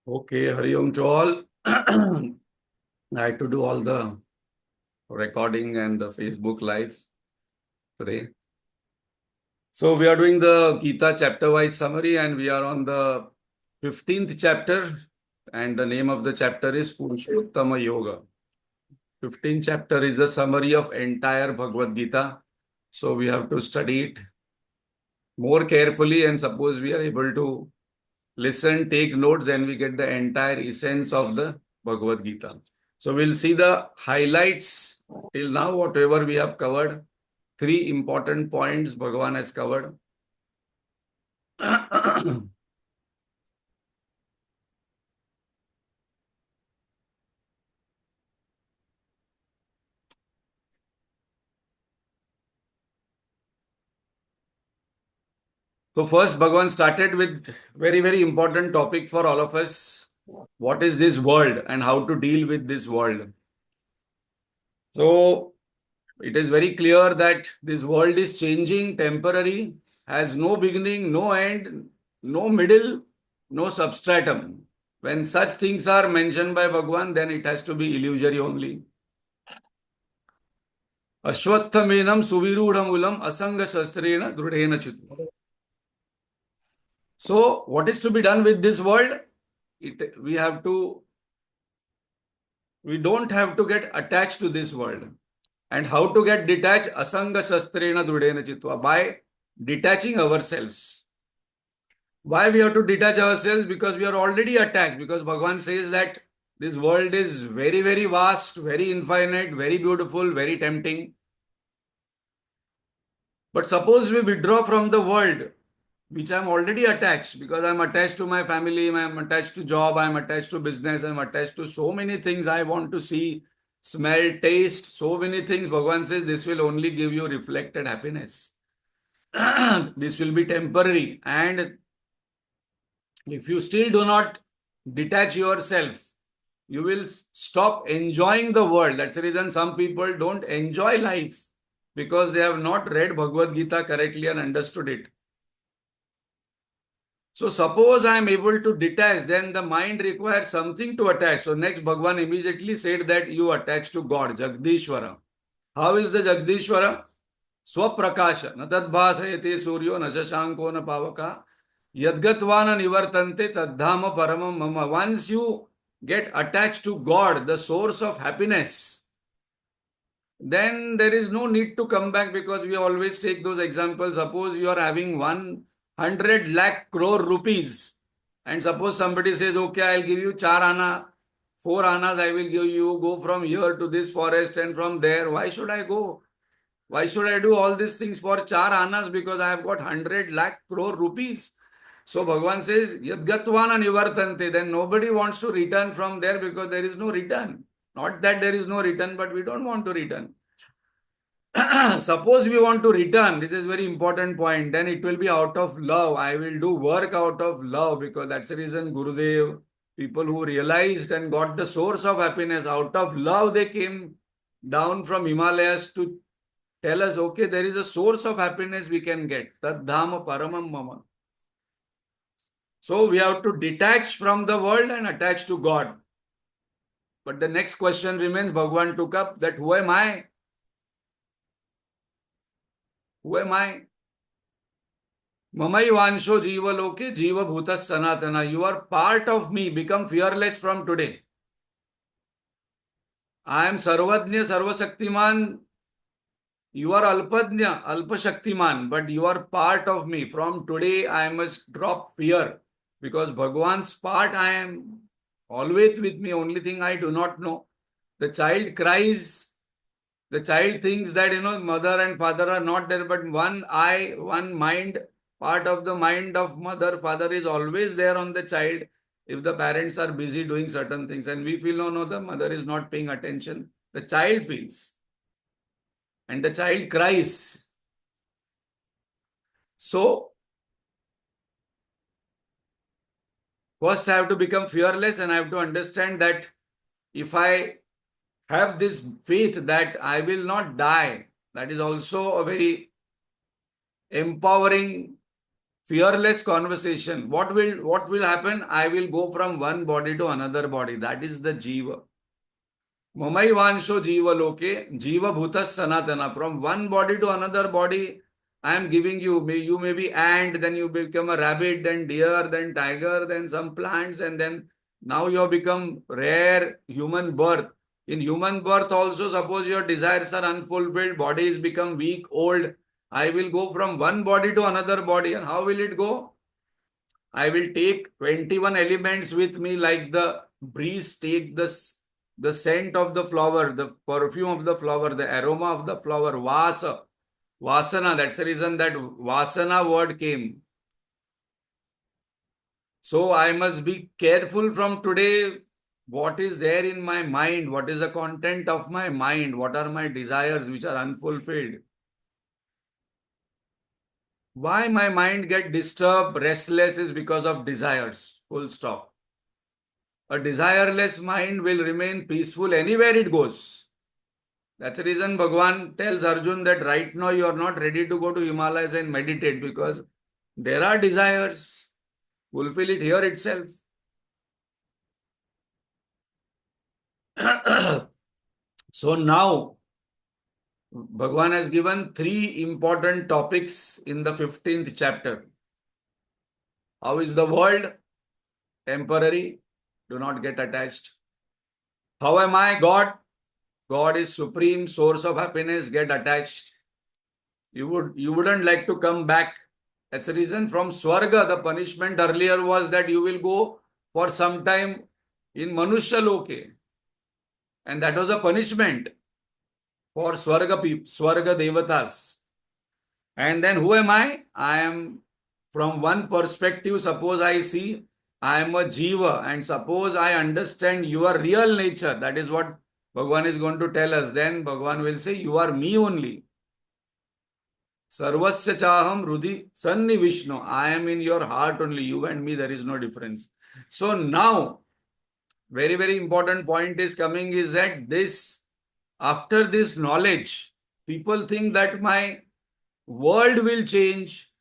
Okay, Hari Om to all. I had to do all the recording and the Facebook Live today. So we are doing the Gita chapter-wise summary and we are on the 15th chapter and the name of the chapter is Purushottama Yoga. 15th chapter is a summary of entire Bhagavad Gita. So we have to study it more carefully and suppose we are able to listen, take notes, and we get the entire essence of the Bhagavad Gita. So we'll see the highlights till now, whatever we have covered. 3 important points Bhagavan has covered. So first Bhagavan started with very, very important topic for all of us. What is this world and how to deal with this world? So it is very clear that this world is changing, temporary, has no beginning, no end, no middle, no substratum. When such things are mentioned by Bhagavan, then it has to be illusory only. Ashwatthaменam suvirudhamulam asanga shastrena drudhena chitta. So, what is to be done with this world? We don't have to get attached to this world. And how to get detached? Asanga shastrena drudhena chitta. By detaching ourselves. Why we have to detach ourselves? Because we are already attached. Because Bhagavan says that this world is very, very vast, very infinite, very beautiful, very tempting. But suppose we withdraw from the world, which I am already attached, because I am attached to my family, I am attached to job, I am attached to business, I am attached to so many things I want to see, smell, taste, so many things. Bhagavan says this will only give you reflected happiness. This will be temporary. And if you still do not detach yourself, you will stop enjoying the world. That's the reason some people don't enjoy life because they have not read Bhagavad Gita correctly and understood it. So suppose I am able to detach, then the mind requires something to attach. So next Bhagavan immediately said that you attach to God, Jagdishwara. How is the Jagdishwara? Swaprakasha. Na tadbhasayate suryo na shashanko na pavaka. Yadgatvana nivartante tadhama paramam mama. Once you get attached to God, the source of happiness, then there is no need to come back because we always take those examples. Suppose you are having 100 lakh crore rupees and suppose somebody says, okay, I'll give you 4 annas I will give you, go from here to this forest and from there. Why should I go? Why should I do all these things for 4 annas? Because I have got 100 lakh crore rupees. So Bhagavan says, Yadgatvana nivartante. Then nobody wants to return from there because there is no return. Not that there is no return, but we don't want to return. Suppose we want to return, this is very important point, then it will be out of love. I will do work out of love because that's the reason Gurudev, people who realized and got the source of happiness out of love, they came down from Himalayas to tell us, okay, there is a source of happiness we can get. Tad dhama paramam mama. So we have to detach from the world and attach to God. But the next question remains, Bhagavan took up that who am I? Who am I? Mamai vansho jiva loke jiva bhutas sanatana. You are part of me. Become fearless from today. I am sarvajna sarvashaktiman. You are alpadnya alpashaktiman, but you are part of me. From today, I must drop fear because Bhagwan's part I am always with me. Only thing I do not know. The child cries. The child thinks that, mother and father are not there, but one eye, one mind, part of the mind of mother, father is always there on the child if the parents are busy doing certain things. And we feel, no, the mother is not paying attention. The child feels. And the child cries. So, first I have to become fearless and I have to understand that if I have this faith that I will not die, that is also a very empowering, fearless conversation. What will happen? I will go from one body to another body. That is the jiva. Mamai vansho jiva loke, jiva bhutas sanatana. From one body to another body, I am giving you. You may be ant, then you become a rabbit, then deer, then tiger, then some plants, and then now you have become rare human birth. In human birth also, suppose your desires are unfulfilled, body is become weak, old. I will go from one body to another body. And how will it go? I will take 21 elements with me like the breeze take the scent of the flower, the perfume of the flower, the aroma of the flower, vasana. That's the reason that vasana word came. So I must be careful from today what is there in my mind, what is the content of my mind, what are my desires which are unfulfilled. Why my mind get disturbed, restless is because of desires. Full stop. A desireless mind will remain peaceful anywhere it goes. That's the reason Bhagwan tells Arjun that right now you are not ready to go to Himalayas and meditate because there are desires. Fulfill it here itself. So now, Bhagwan has given 3 important topics in the 15th chapter. How is the world? Temporary. Do not get attached. How am I? God. God is supreme source of happiness. Get attached. You wouldn't like to come back. That's the reason from Swarga, the punishment earlier was that you will go for some time in Manushya Loke. And that was a punishment for Swarga people, Swarga Devatas. And then who am I? I am from one perspective, suppose I see I am a jiva and suppose I understand your real nature. That is what Bhagwan is going to tell us. Then Bhagwan will say, you are me only. Sarvasya chaham rudhi sanni Vishnu. I am in your heart only. You and me, there is no difference. So now, very, very important point is coming is that after this knowledge, people think that my world will change.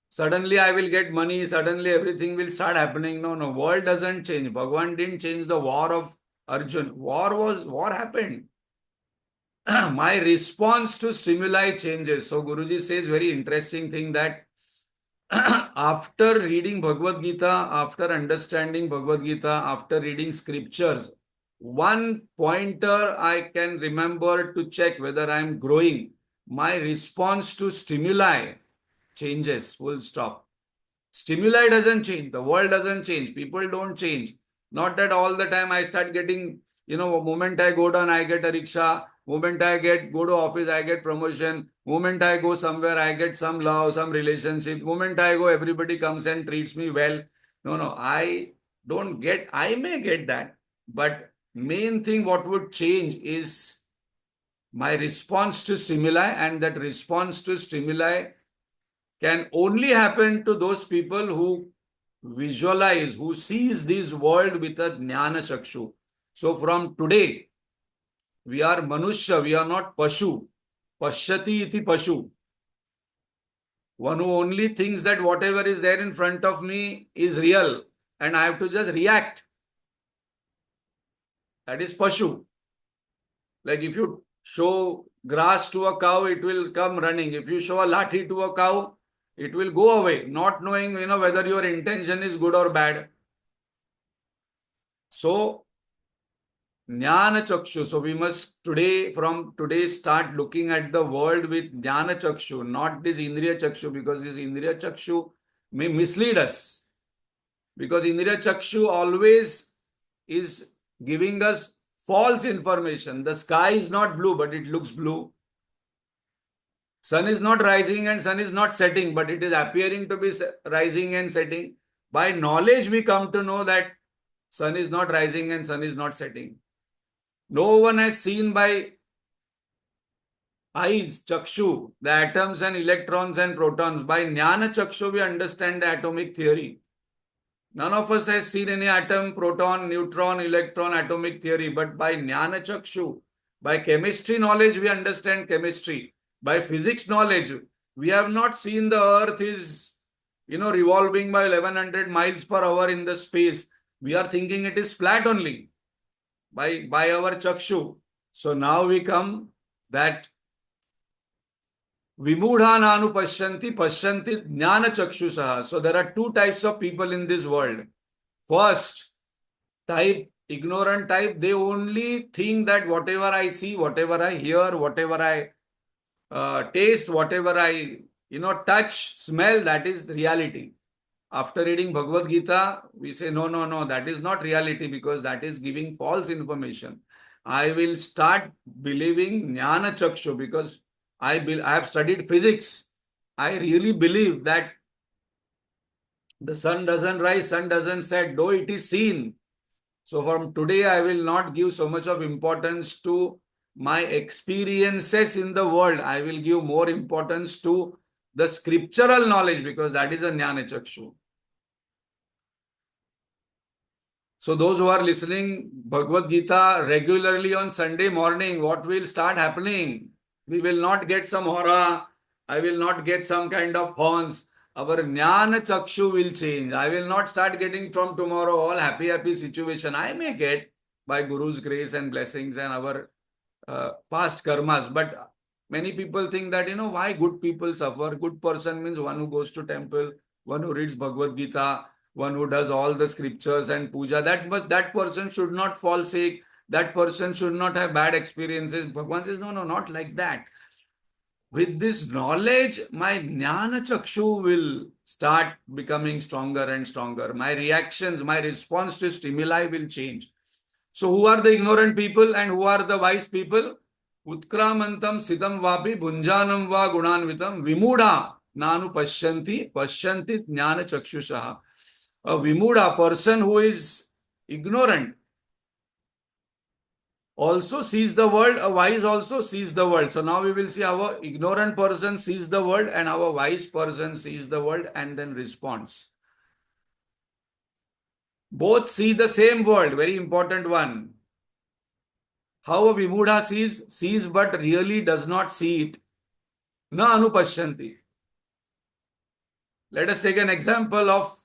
Suddenly I will get money. Suddenly everything will start happening. No, world doesn't change. Bhagwan didn't change the war of Arjun. War happened. My response to stimuli changes. So Guruji says very interesting thing that after reading Bhagavad Gita, after understanding Bhagavad Gita, after reading scriptures, one pointer I can remember to check whether I am growing. My response to stimuli changes, full stop. Stimuli doesn't change. The world doesn't change. People don't change. Not that all the time I start getting, moment I go down, I get a rickshaw. Moment I go to office, I get promotion. Moment I go somewhere, I get some love, some relationship. Moment I go, everybody comes and treats me well. No, I don't get, I may get that. But main thing what would change is my response to stimuli, and that response to stimuli can only happen to those people who visualize, who sees this world with a jnana chakshu. So from today, we are manushya, we are not pashu. Pashyati iti pashu. One who only thinks that whatever is there in front of me is real and I have to just react. That is pashu. Like if you show grass to a cow, it will come running. If you show a lathi to a cow, It will go away, not knowing, whether your intention is good or bad. So, Jnana Chakshu. So we must from today, start looking at the world with Jnana Chakshu, not this Indriya Chakshu, because this Indriya Chakshu may mislead us. Because Indriya Chakshu always is giving us false information. The sky is not blue, but it looks blue. Sun is not rising and sun is not setting, but it is appearing to be rising and setting. By knowledge, we come to know that sun is not rising and sun is not setting. No one has seen by eyes, chakshu, the atoms and electrons and protons. By jnana chakshu, we understand the atomic theory. None of us has seen any atom, proton, neutron, electron, atomic theory. But by jnana chakshu, by chemistry knowledge, we understand chemistry. By physics knowledge, we have not seen the earth is, revolving by 1100 miles per hour in the space. We are thinking it is flat only by our chakshu. So now we come that Vimudha nanu pashyanti jnana chakshusaha. So there are two types of people in this world. First type, ignorant type, they only think that whatever I see, whatever I hear, whatever I taste, whatever I, touch, smell, that is reality. After reading Bhagavad Gita, we say, no, that is not reality because that is giving false information. I will start believing Jnana Chakshu because I have studied physics. I really believe that the sun doesn't rise, sun doesn't set, though it is seen. So from today, I will not give so much of importance to my experiences in the world. I will give more importance to the scriptural knowledge because that is a Jnana Chakshu. So those who are listening Bhagavad Gita regularly on Sunday morning, what will start happening? We will not get some hora. I will not get some kind of horns. Our Jnana Chakshu will change. I will not start getting from tomorrow all happy situation. I may get by Guru's grace and blessings and our past karmas. But many people think that, why good people suffer? Good person means one who goes to temple, one who reads Bhagavad Gita, one who does all the scriptures and puja. That person should not fall sick. That person should not have bad experiences. Bhagavan says, no, not like that. With this knowledge, my jnana chakshu will start becoming stronger and stronger. My reactions, my response to stimuli will change. So who are the ignorant people and who are the wise people? Utkramantam sitam vapi bhunjanam va gunanvitam vimudha nanu pashyanti jnana chakshushaha. A vimuda, person who is ignorant, also sees the world. A wise also sees the world. So now we will see how an ignorant person sees the world and how a wise person sees the world and then responds. Both see the same world. Very important one. How a vimuda sees but really does not see it. Na anupashyanti. Let us take an example of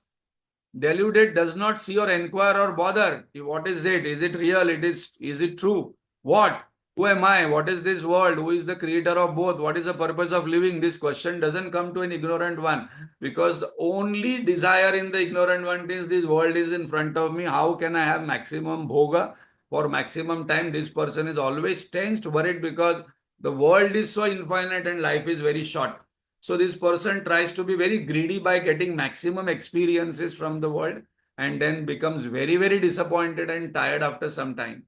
deluded does not see or inquire or bother. What is it? Is it real? Is it true? What? Who am I? What is this world? Who is the creator of both? What is the purpose of living? This question doesn't come to an ignorant one because the only desire in the ignorant one is this world is in front of me. How can I have maximum bhoga for maximum time? This person is always tensed, worried because the world is so infinite and life is very short. So this person tries to be very greedy by getting maximum experiences from the world and then becomes very, very disappointed and tired after some time.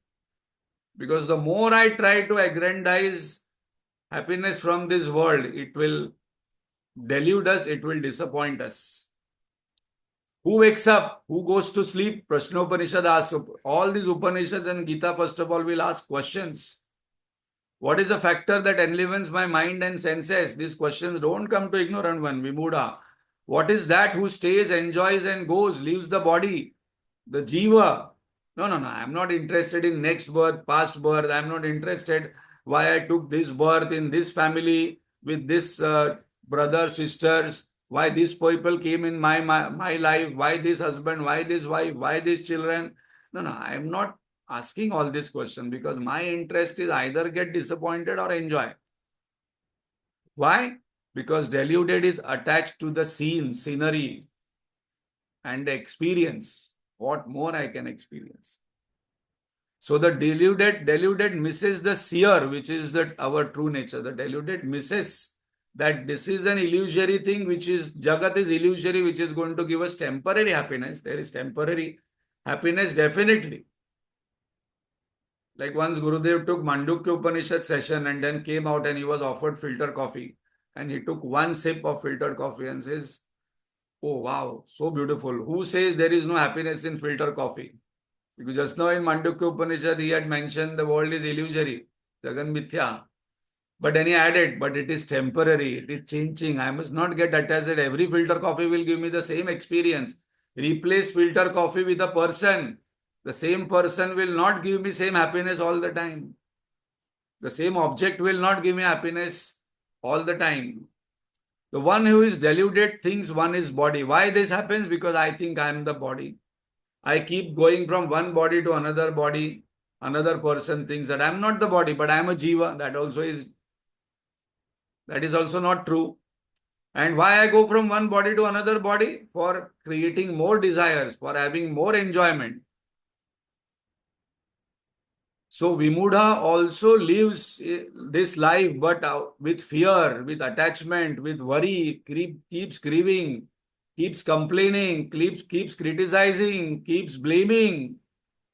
Because the more I try to aggrandize happiness from this world, it will delude us, it will disappoint us. Who wakes up? Who goes to sleep? Prashnopanishad asks. All these Upanishads and Gita, first of all, will ask questions. What is a factor that enlivens my mind and senses? These questions don't come to ignorant one, Vimuda. What is that who stays, enjoys and goes, leaves the body? The Jiva. No. I am not interested in next birth, past birth. I am not interested why I took this birth in this family with this brother, sisters. Why these people came in my life. Why this husband, why this wife, why these children. No, I am not asking all these questions because my interest is either get disappointed or enjoy. Why? Because deluded is attached to the scene, scenery, and the experience. What more I can experience? So the deluded misses the seer, which is our true nature. The deluded misses that this is an illusory thing, which is Jagat is illusory, which is going to give us temporary happiness. There is temporary happiness, definitely. Like once Gurudev took Mandukya Upanishad session and then came out and he was offered filter coffee. And he took one sip of filtered coffee and says, "Oh wow, so beautiful. Who says there is no happiness in filter coffee?" Because just now in Mandukya Upanishad, he had mentioned the world is illusory, Jagan Mithya. But then he added, but it is temporary, it is changing. I must not get attached that every filter coffee will give me the same experience. Replace filter coffee with a person. The same person will not give me same happiness all the time. The same object will not give me happiness all the time. The one who is deluded thinks one is body. Why this happens? Because I think I am the body. I keep going from one body to another body. Another person thinks that I am not the body, but I am a jiva. That is also not true. And why I go from one body to another body? For creating more desires, for having more enjoyment. So Vimudha also lives this life, but with fear, with attachment, with worry, keeps grieving, keeps complaining, keeps criticizing, keeps blaming.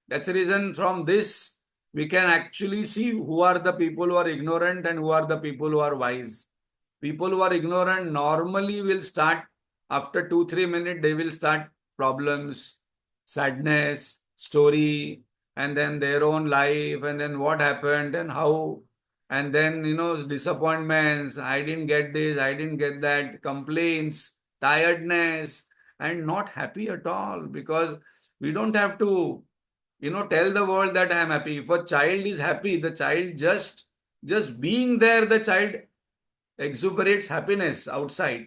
That's the reason from this we can actually see who are the people who are ignorant and who are the people who are wise. People who are ignorant normally will start, after 2-3 minutes, they will start problems, sadness, story, and then their own life, and then what happened and how, and then, disappointments. I didn't get this, I didn't get that, complaints, tiredness, and not happy at all, because we don't have to, tell the world that I am happy. If a child is happy, the child just being there, the child exuberates happiness outside.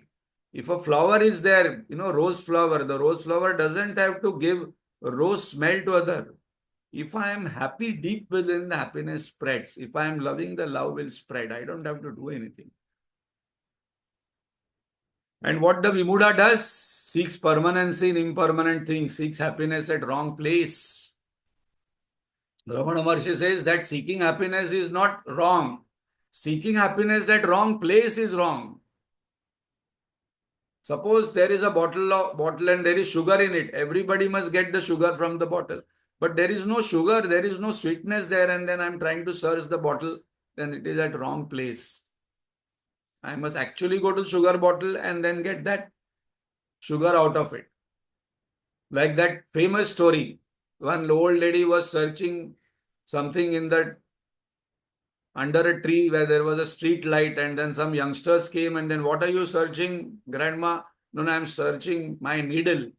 If a flower is there, rose flower, the rose flower doesn't have to give rose smell to other. If I am happy deep within, the happiness spreads. If I am loving, the love will spread. I don't have to do anything. And what the Vimuda does, seeks permanency in impermanent things, seeks happiness at wrong place. Ramana Maharshi says that seeking happiness is not wrong. Seeking happiness at wrong place is wrong. Suppose there is a bottle and there is sugar in it. Everybody must get the sugar from the bottle. But there is no sugar, there is no sweetness there, and then I'm trying to search the bottle, then it is at wrong place. I must actually go to sugar bottle and then get that sugar out of it. Like that famous story. One old lady was searching something under a tree where there was a street light, and then some youngsters came and then, "What are you searching, grandma?" "No, I'm searching my needle."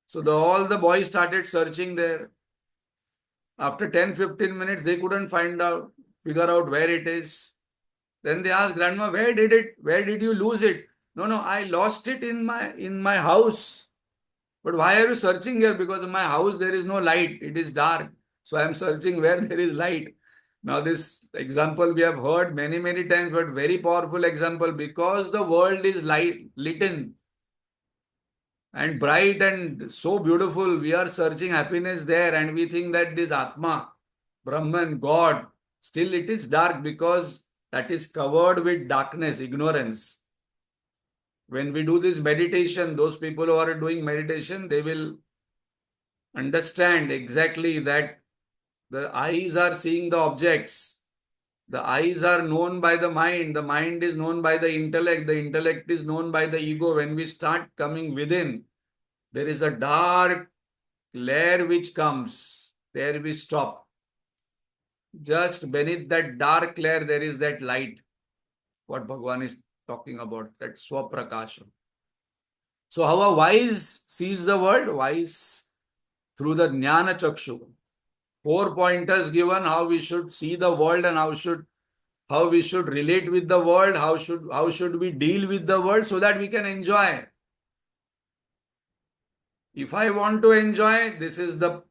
So all the boys started searching there. After 10-15 minutes, they couldn't figure out where it is. Then they asked, "Grandma, where did you lose it?" "No, I lost it in my house." "But why are you searching here?" "Because in my house there is no light. It is dark. So I am searching where there is light." Now this example we have heard many, many times, but very powerful example, because the world is lit in and bright and so beautiful. We are searching happiness there and we think that this Atma, Brahman, God, still it is dark because that is covered with darkness, ignorance. When we do this meditation, those people who are doing meditation, they will understand exactly that the eyes are seeing the objects. The eyes are known by the mind is known by the intellect is known by the ego. When we start coming within, there is a dark layer which comes. There we stop. Just beneath that dark layer, there is that light. What Bhagavan is talking about, that Swaprakasha. So how a wise sees the world? Wise through the Jnana Chakshu. 4 pointers given how we should see the world and how we should relate with the world, how should we deal with the world so that we can enjoy. If I want to enjoy, this is the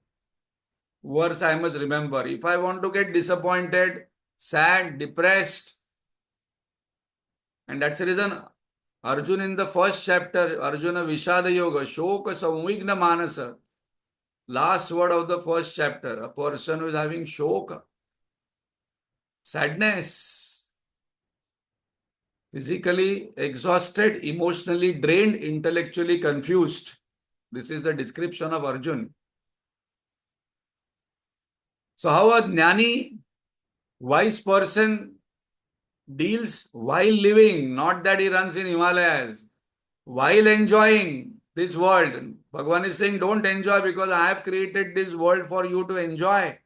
verse I must remember. If I want to get disappointed, sad, depressed, And that's the reason Arjuna in the first chapter, Arjuna Vishada Yoga, Shoka Samvigna Manasa. Last word of the first chapter. A person who is having shoka, sadness, physically exhausted, emotionally drained, intellectually confused. This is the description of Arjun. So how a jnani, wise person deals while living, not that he runs in Himalayas, while enjoying this world. Bhagavan is saying, don't enjoy because I have created this world for you to enjoy.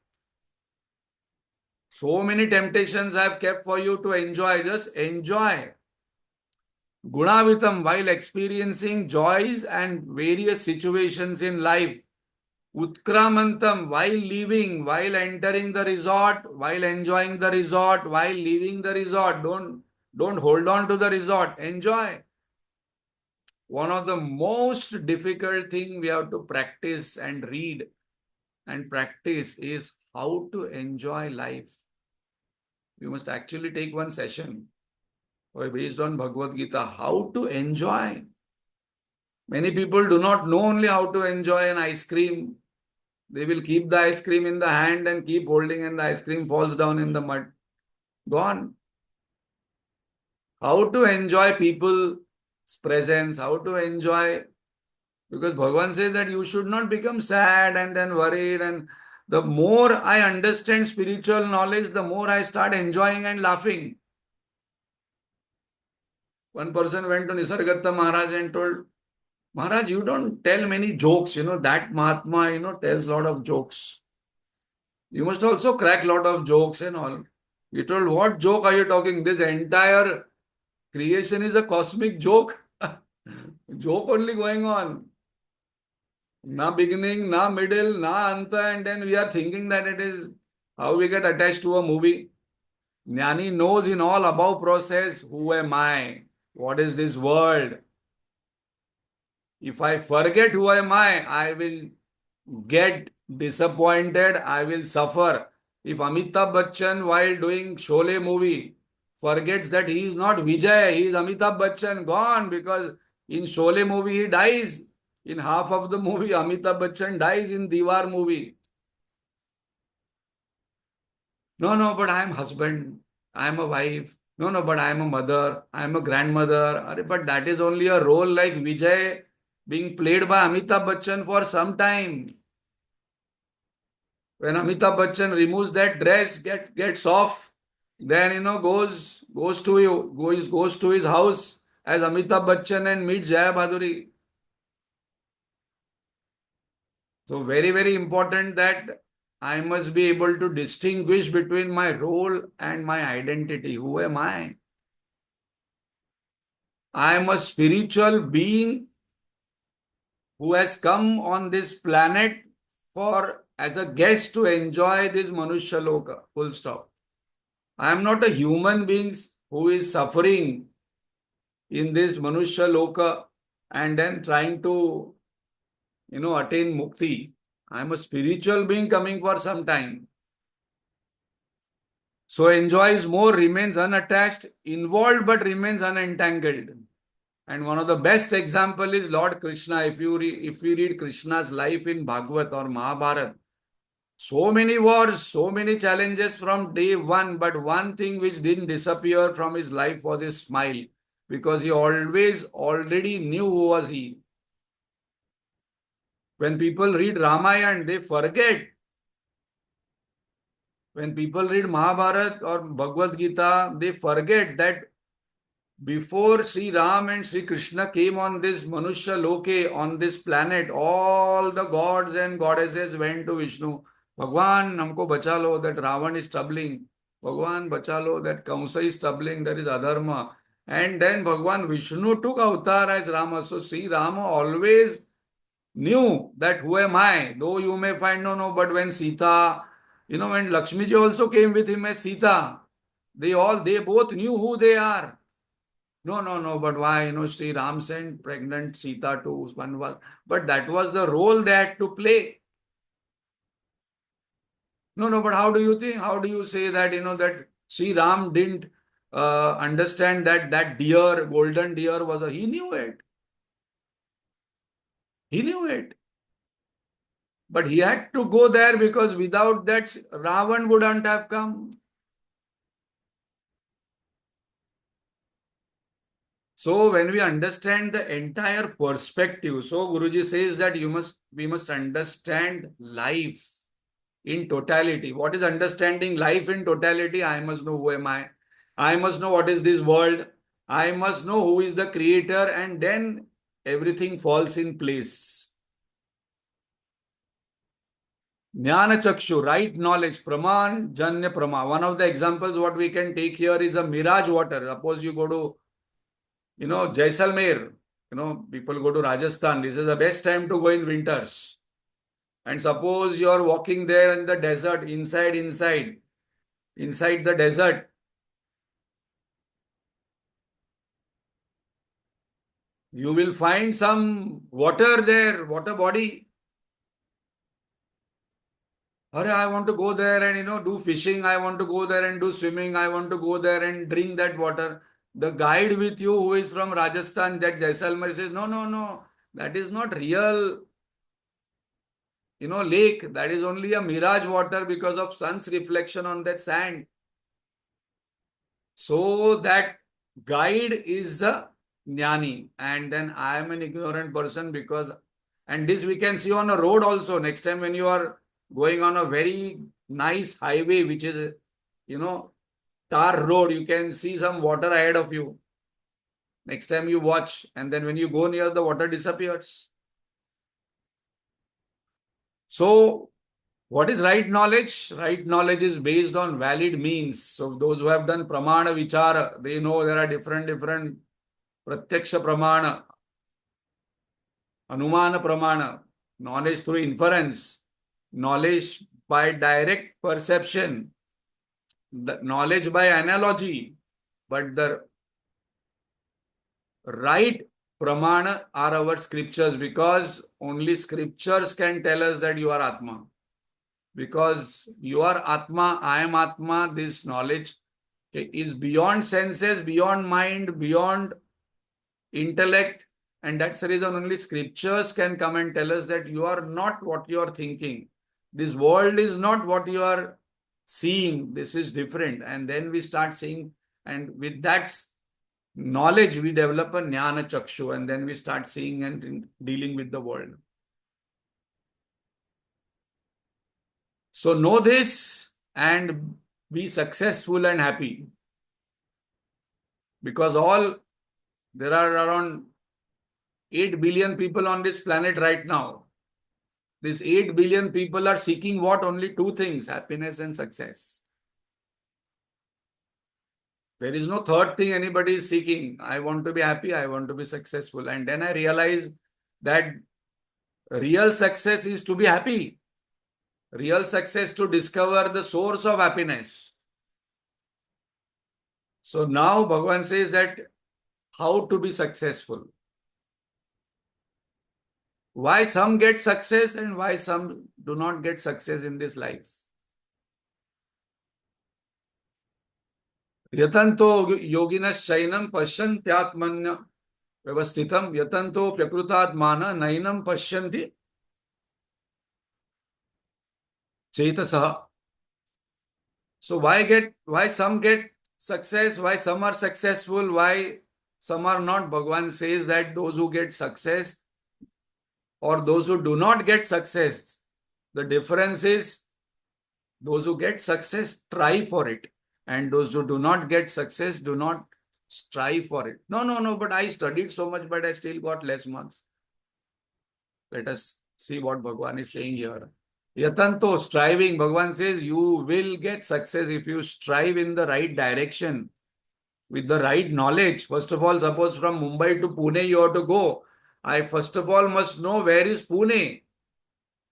So many temptations I have kept for you to enjoy. Just enjoy. Gunavitam, while experiencing joys and various situations in life. Utkramantam, while leaving, while entering the resort, while enjoying the resort, while leaving the resort. Don't hold on to the resort. Enjoy. One of the most difficult thing we have to practice and read and practice is how to enjoy life. You must actually take one session based on Bhagavad Gita, how to enjoy. Many people do not know only how to enjoy an ice cream. They will keep the ice cream in the hand and keep holding, and the ice cream falls down in the mud. Gone. How to enjoy people's presence, how to enjoy, because Bhagavan says that you should not become sad and then worried. And the more I understand spiritual knowledge, the more I start enjoying and laughing. One person went to Nisargadatta Maharaj and told, Maharaj, you don't tell many jokes. That Mahatma, tells a lot of jokes. You must also crack a lot of jokes and all. He told, what joke are you talking? This entire creation is a cosmic joke. Joke only going on. Na beginning, na middle, na anta, and then we are thinking that it is how we get attached to a movie. Jnani knows in all above process, who am I? What is this world? If I forget who am I will get disappointed, I will suffer. If Amitabh Bachchan, while doing Sholay movie, forgets that he is not Vijay, he is Amitabh Bachchan, gone, because in Sholay movie he dies. In half of the movie, Amitabh Bachchan dies in Diwar movie. No, but I am husband, I am a wife. No, but I am a mother, I am a grandmother. But that is only a role like Vijay being played by Amitabh Bachchan for some time. When Amitabh Bachchan removes that dress, gets off, then goes to his house as Amitabh Bachchan and meets Jaya Bhaduri. So very, very important that I must be able to distinguish between my role and my identity. Who am I? I am a spiritual being who has come on this planet for as a guest to enjoy this Manushya Loka. Full stop. I am not a human being who is suffering in this Manushya Loka and then trying to, attain mukti. I am a spiritual being coming for some time. So enjoys more, remains unattached, involved but remains unentangled. And one of the best example is Lord Krishna. If we read Krishna's life in Bhagavad or Mahabharata, so many wars, so many challenges from day one, but one thing which didn't disappear from his life was his smile, because he always already knew who was he. When people read Ramayana, they forget. When people read Mahabharata or Bhagavad Gita, they forget that before Sri Ram and Sri Krishna came on this Manushya Loke, on this planet, all the gods and goddesses went to Vishnu. Bhagwan, namko bacha lo, that Ravan is troubling. Bhagwan, bacha lo, that Kamsa is troubling, that is adharma. And then Bhagwan Vishnu took avatar as Rama. So Sri Rama always knew that who am I? Though you may find no, but when Sita, when Lakshmi ji also came with him as Sita, they both knew who they are. No, but why? Sri Ram sent pregnant Sita to Vanvas. But that was the role they had to play. No, but how do you think? How do you say that, that Sri Ram didn't understand that that deer, golden deer was a, he knew it. He knew it. But he had to go there because without that, Ravan wouldn't have come. So when we understand the entire perspective, so Guruji says that we must understand life in totality. What is understanding life in totality? I must know who am I. I must know what is this world. I must know who is the creator, and then everything falls in place. Jnana Chakshu, right knowledge, Praman, Janya Prama. One of the examples what we can take here is a mirage water. Suppose you go to, Jaisalmer, people go to Rajasthan. This is the best time to go in winters. And suppose you are walking there in the desert, inside the desert. You will find some water there, water body. I want to go there and, do fishing. I want to go there and do swimming. I want to go there and drink that water. The guide with you who is from Rajasthan, that Jaisalmer, says, no, no, no, that is not real, lake. That is only a mirage water because of sun's reflection on that sand. So that guide is a jnani, and then I am an ignorant person and this we can see on a road also. Next time when you are going on a very nice highway, which is, tar road, you can see some water ahead of you. Next time you watch, and then when you go near, the water disappears. So what is right knowledge? Right knowledge is based on valid means. So those who have done pramana vichara, they know there are different pratyaksha pramana, anumana pramana, knowledge through inference, knowledge by direct perception, knowledge by analogy. But the right pramana are our scriptures, because only scriptures can tell us that you are Atma. Because you are Atma, I am Atma, this knowledge is beyond senses, beyond mind, beyond intellect. And that's the reason only scriptures can come and tell us that you are not what you are thinking. This world is not what you are seeing. This is different. And then we start seeing, and with that knowledge, we develop a jnana chakshu, and then we start seeing and dealing with the world. So know this and be successful and happy. Because there are around 8 billion people on this planet right now. These 8 billion people are seeking what? Only two things: happiness and success. There is no third thing anybody is seeking. I want to be happy, I want to be successful. And then I realize that real success is to be happy. Real success to discover the source of happiness. So now Bhagavan says that how to be successful. Why some get success and why some do not get success in this life. Yatanto yoginas chainam pashyantyatmanya vyavasthitam yatanto pyakrutatmana nainam pashyanti chetasaha. So why some get success, why some are successful, why some are not? Bhagavan says that those who get success or those who do not get success, the difference is those who get success try for it, and those who do not get success do not strive for it. No, but I studied so much, but I still got less marks. Let us see what Bhagavan is saying here. Yatanto, striving, Bhagavan says you will get success if you strive in the right direction, with the right knowledge. First of all, suppose from Mumbai to Pune you have to go. I first of all must know where is Pune.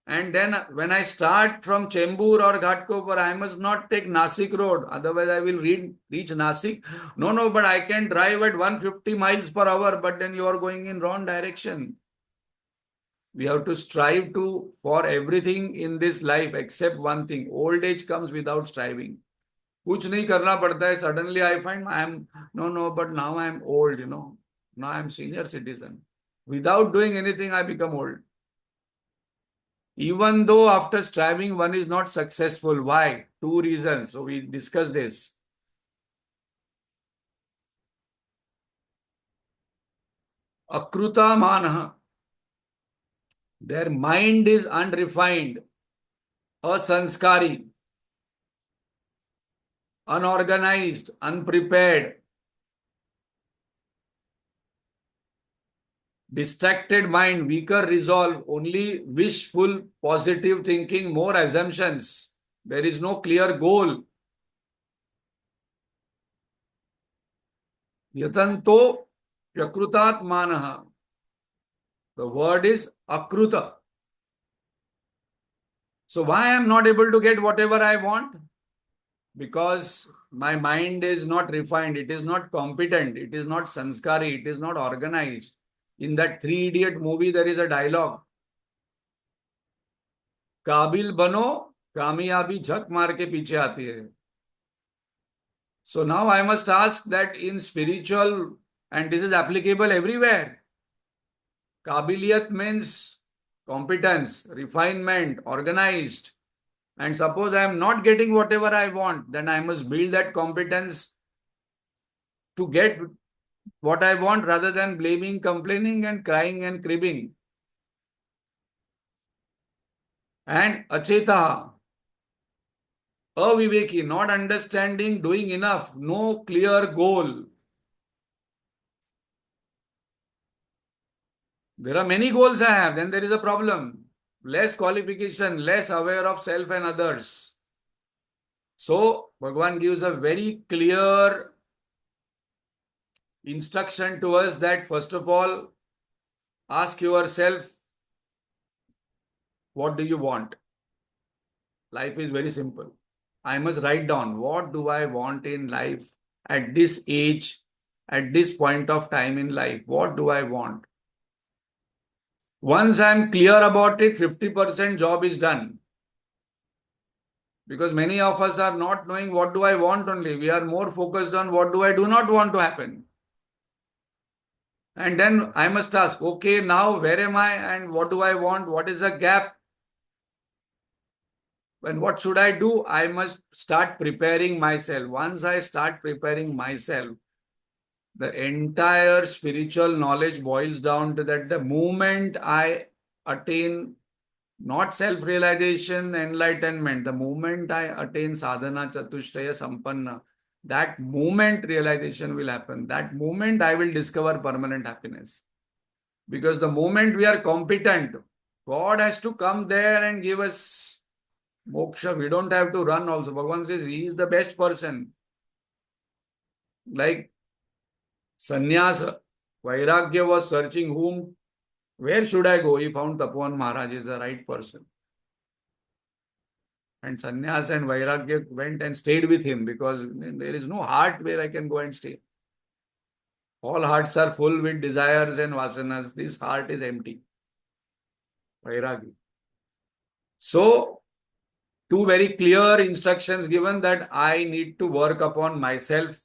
And then when I start from Chembur or Ghatkopar, I must not take Nasik road. Otherwise, I will reach Nasik. No, but I can drive at 150 miles per hour, but then you are going in wrong direction. We have to strive for everything in this life except one thing. Old age comes without striving. कुछ नहीं करना पड़ता है. Suddenly I find I am, no, but now I am old, Now I am senior citizen. Without doing anything, I become old. Even though after striving, one is not successful. Why? Two reasons. So we discuss this. Akruta manah. Their mind is unrefined, asanskari, unorganized, unprepared, distracted mind, weaker resolve, only wishful, positive thinking, more assumptions. There is no clear goal. Yatanto yakrutat manaha. The word is akruta. So why I am not able to get whatever I want? Because my mind is not refined, it is not competent, it is not sanskari, it is not organized. In that Three Idiot movie, there is a dialogue. काबिल बनो, कामयाबी झक मार के पीछे आती है. So now I must ask that in spiritual, and this is applicable everywhere. Kabiliyat means competence, refinement, organized. And suppose I am not getting whatever I want, then I must build that competence to get what I want rather than blaming, complaining, and crying and cribbing. And achetaha, aviveki, not understanding, doing enough, no clear goal. There are many goals I have, then there is a problem. Less qualification, less aware of self and others. So, Bhagavan gives a very clear instruction to us that first of all, ask yourself, what do you want? Life is very simple. I must write down what do I want in life at this age, at this point of time in life. What do I want? Once I am clear about it, 50% job is done. Because many of us are not knowing what do I want only. We are more focused on what do I do not want to happen. And then I must ask, okay, now where am I and what do I want? What is the gap? And what should I do? I must start preparing myself. Once I start preparing myself, the entire spiritual knowledge boils down to that the moment I attain not self-realization, enlightenment, the moment I attain sadhana, chatushtaya, sampanna, that moment realization will happen. That moment I will discover permanent happiness. Because the moment we are competent, God has to come there and give us moksha. We don't have to run also. Bhagavan says he is the best person. Like sannyasa, Vairagya was searching where should I go? He found Tapovan Maharaj is the right person. And sannyas and Vairagya went and stayed with him because there is no heart where I can go and stay. All hearts are full with desires and vasanas. This heart is empty. Vairagya. So, two very clear instructions given that I need to work upon myself.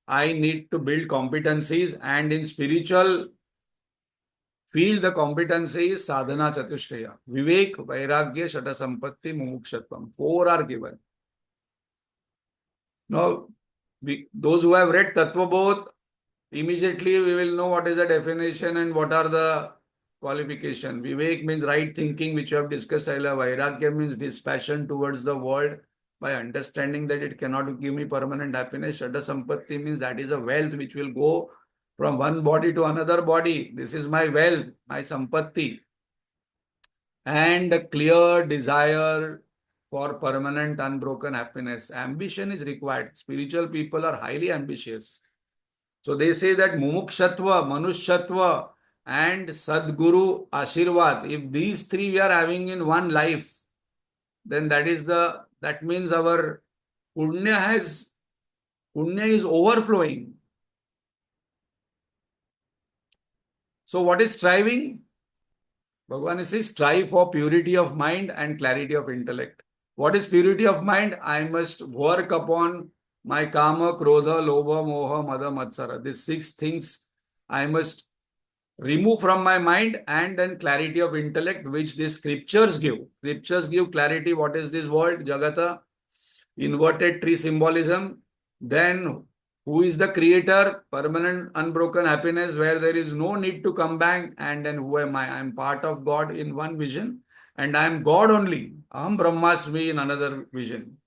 I need to build competencies, and in spiritual field, the competency is sadhana chatushtaya. Vivek, Vairagya, Shata Sampatti, Mumukshatvam. Four are given. Now, those who have read Tattva Bodh, immediately we will know what is the definition and what are the qualification. Vivek means right thinking, which we have discussed earlier. Vairagya means dispassion towards the world by understanding that it cannot give me permanent happiness. Shata Sampatti means that is a wealth which will go from one body to another body. This is my wealth, my Sampatti. And a clear desire for permanent unbroken happiness. Ambition is required. Spiritual people are highly ambitious. So they say that Mumukshatva, Manushatva, and Sadguru Ashirvad, if these three we are having in one life, then that means our punya is overflowing. So what is striving? Bhagavan says strive for purity of mind and clarity of intellect. What is purity of mind? I must work upon my kama, krodha, lobha, moha, mada, matsara. These six things I must remove from my mind, and then clarity of intellect, which the scriptures give. Scriptures give clarity. What is this world? Jagata, inverted tree symbolism. Then, who is the creator? Permanent, unbroken happiness, where there is no need to come back. And then, who am I? I am part of God in one vision, and I am God only. Aham Brahmasmi in another vision.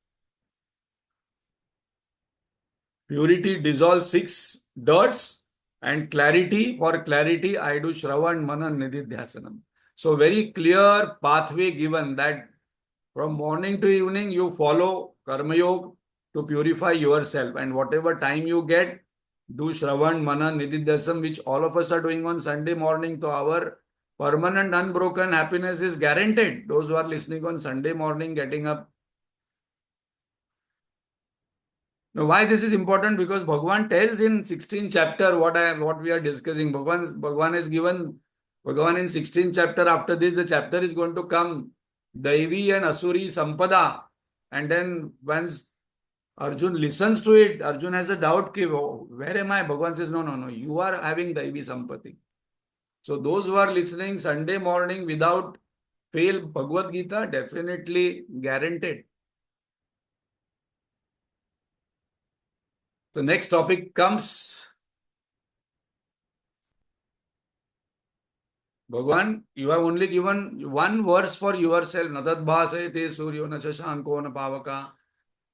Purity dissolves six dirts, and clarity, for clarity, I do Shravan, Manan, Nididhyasanam. So, very clear pathway given that from morning to evening, you follow Karma Yoga to purify yourself. And whatever time you get, do Shravan, Manan, Nididhyasam, which all of us are doing on Sunday morning. So, our permanent, unbroken happiness is guaranteed. Those who are listening on Sunday morning, getting up. Now, why this is important? Because Bhagavan tells in 16th chapter what we are discussing. Bhagavan has given, Bhagavan in 16th chapter, after this, the chapter is going to come, Daivi and Asuri Sampada. And then once Arjun listens to it, Arjun has a doubt, ki, oh, where am I? Bhagavan says, no, no, no, you are having Daivi Sampati. So those who are listening Sunday morning without fail Bhagavad Gita, definitely guaranteed. The next topic comes, Bhagavan, you have only given one verse for yourself. Nadat bhasayate suryo na shashanko na pavaka.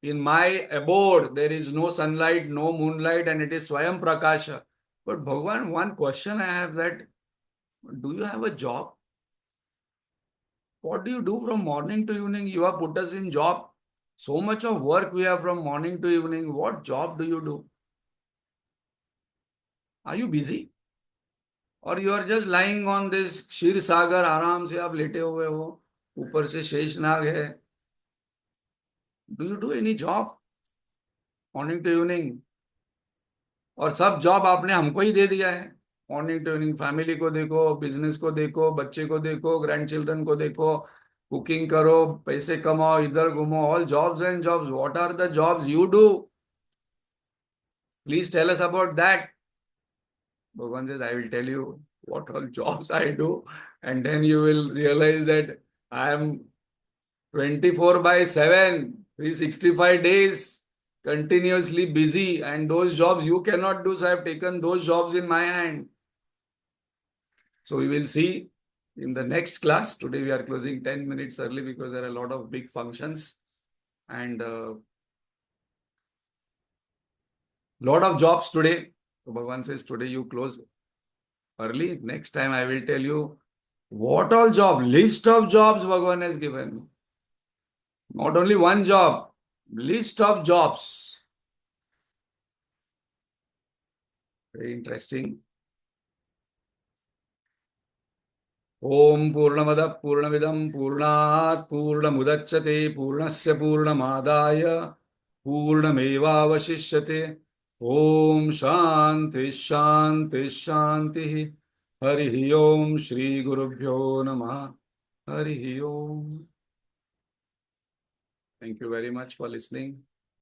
In my abode, there is no sunlight, no moonlight, and it is Swayam Prakasha. But Bhagavan, one question I have, that, do you have a job? What do you do from morning to evening? You have put us in job. So much of work we have from morning to evening. What job do you do? Are you busy? और you are just lying on this Ksheer Sagar, आराम से आप लेटे हुए हो, ऊपर से शेषनाग है. Do you do any job morning to evening? और सब जॉब आपने हमको ही दे दिया है. मॉर्निंग टू इवनिंग फैमिली को देखो, बिजनेस को देखो, बच्चे को देखो, ग्रैंड चिल्ड्रन को देखो, कुकिंग करो, पैसे कमाओ, इधर घूमो. All jobs and jobs. What are the jobs you do? Please tell us about that. Bhagavan says, I will tell you what all jobs I do, and then you will realize that I am 24 by 7, 365 days, continuously busy, and those jobs you cannot do. So I have taken those jobs in my hand. So we will see in the next class. Today we are closing 10 minutes early because there are a lot of big functions and lot of jobs today. So Bhagavan says, today you close early. Next time I will tell you what all job, list of jobs Bhagavan has given. Not only one job, list of jobs. Very interesting. Om Purnamada Purnamidam Purnat Purnamudachyate Purnasya Purnamadaya Purnameva Vashishyate. Om Shanti Shanti Shanti. Hari Om Shri Gurubhyo Namah. Hari Om. Thank you very much for listening.